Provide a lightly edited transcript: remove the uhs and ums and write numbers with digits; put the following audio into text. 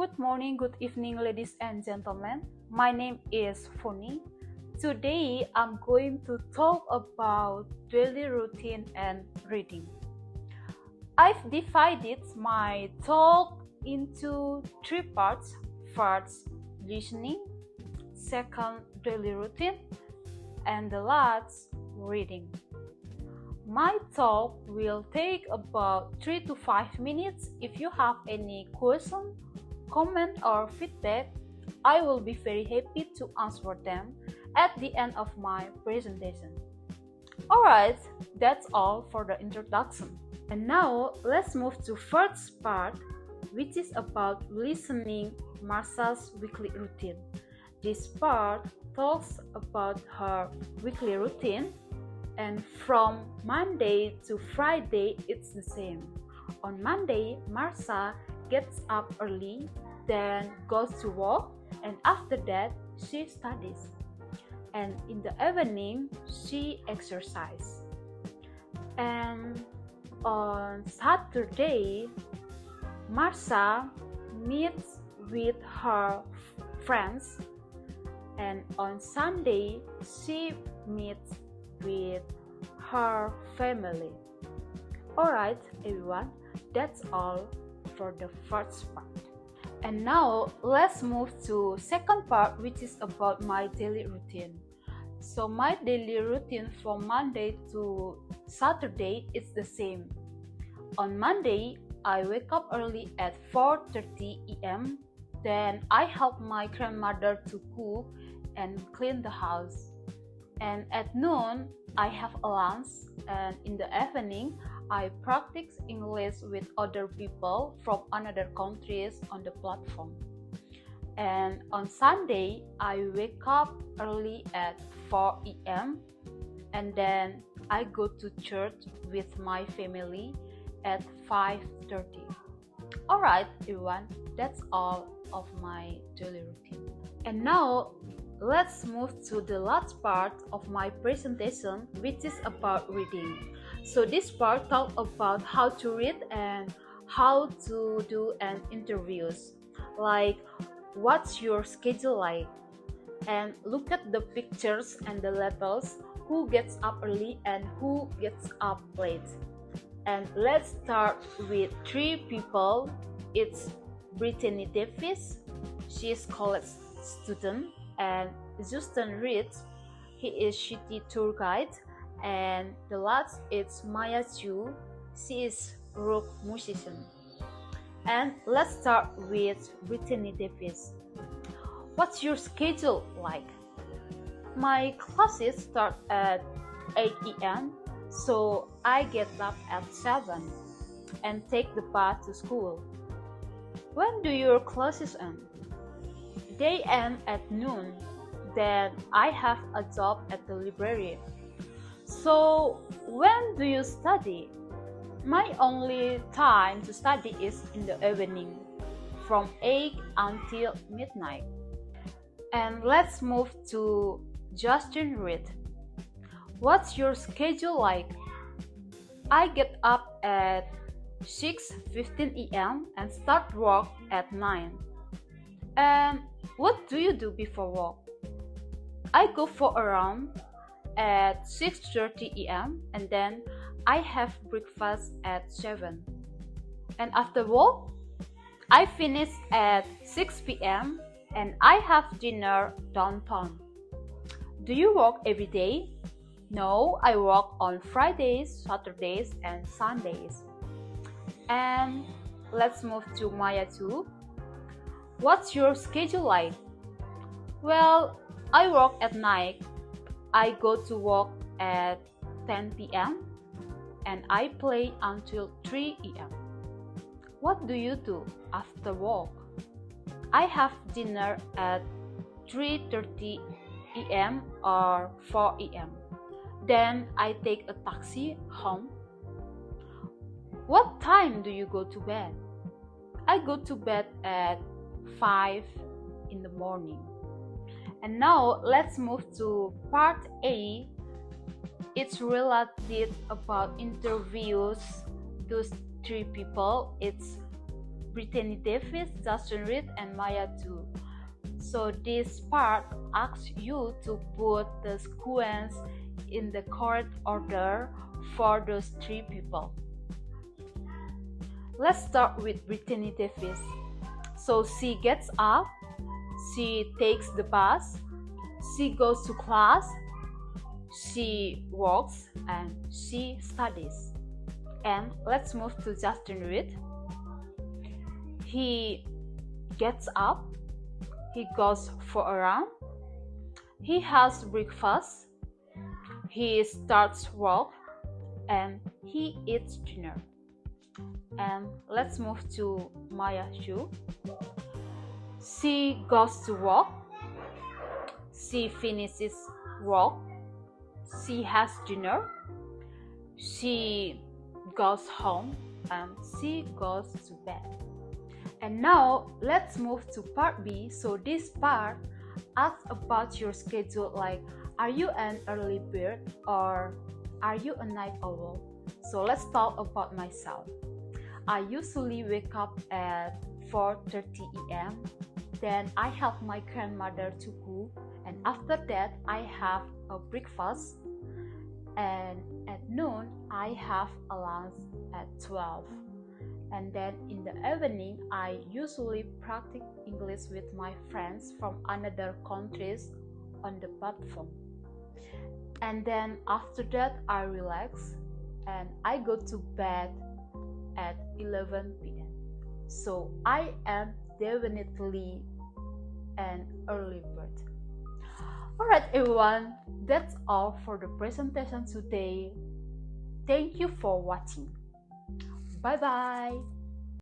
Good morning, good evening, ladies and gentlemen. My name is Foni. Today, I'm going to talk about daily routine and reading. I've divided my talk into three parts. First, listening. Second, daily routine. And the last, reading. My talk will take about 3 to 5 minutes. If you have any question, comment or feedback, I will be very happy to answer them at the end of my presentation. Alright, that's all for the introduction. And now let's move to first part, which is about listening Marsha's weekly routine. This part talks about her weekly routine, and from Monday to Friday it's the same. On Monday, Marsha gets up early, then goes to work, and after that she studies. And in the evening she exercises. And on Saturday, Marsha meets with her friends, and on Sunday she meets with her family. Alright everyone, that's all for the first part. And now let's move to second part, which is about my daily routine. So my daily routine from Monday to Saturday is the same. On Monday, I wake up early at 4:30 a.m. Then I help my grandmother to cook and clean the house. And at noon, I have a lunch, and in the evening, I practice English with other people from another countries on the platform. And on Sunday, I wake up early at 4 a.m. and then I go to church with my family at 5:30. Alright everyone, that's all of my daily routine. And now, let's move to the last part of my presentation, which is about reading. So this part talks about how to read and how to do an interviews. Like, what's your schedule like? And look at the pictures and the labels, who gets up early and who gets up late. And let's start with three people. It's Brittany Davis, she is college student, and Justin Reed, he is city tour guide, and the last is Maya Chu, she is rock musician. And let's start with Brittany Davis. What's your schedule like? My classes start at 8 a.m. so I get up at 7 and take the bus to school. When do your classes end? They end at noon. Then I have a job at the library. So when do you study? My only time to study is in the evening, from 8 until midnight. And let's move to Justin Reed. What's your schedule like? I get up at 6:15 a.m. and start work at 9. And what do you do before work? I go for a run at 6:30 a.m. and then I have breakfast at 7. And after work, I finish at 6 p.m. and I have dinner downtown. Do you work every day? No, I work on Fridays, Saturdays, and Sundays. And let's move to Maya too. What's your schedule like? Well, I work at night. I go to work at 10 p.m. and I play until 3 a.m. What do you do after work? I have dinner at 3:30 a.m. or 4 a.m. Then I take a taxi home. What time do you go to bed? I go to bed at 5 in the morning. And now let's move to part A. It's related about interviews. Those three people, it's Brittany Davis, Justin Reed, and Maya too. So this part asks you to put the sequence in the correct order for those three people. Let's start with Brittany Davis. So she gets up, she takes the bus, she goes to class, she walks, and she studies. And let's move to Justin Reed. He gets up, he goes for a run, he has breakfast, he starts work, and he eats dinner. And let's move to Maya Shu. She goes to work, she finishes work, she has dinner, she goes home, and she goes to bed. And now let's move to part B. So this part asks about your schedule, like are you an early bird or are you a night owl? So let's talk about myself. I usually wake up at 4:30 a.m. Then I help my grandmother to cook, and after that I have a breakfast, and at noon I have a lunch at 12. And then in the evening I usually practice English with my friends from another countries on the platform. And then after that I relax and I go to bed at 11 p.m. So I am definitely an early bird. Alright everyone, that's all for the presentation today. Thank you for watching. Bye bye.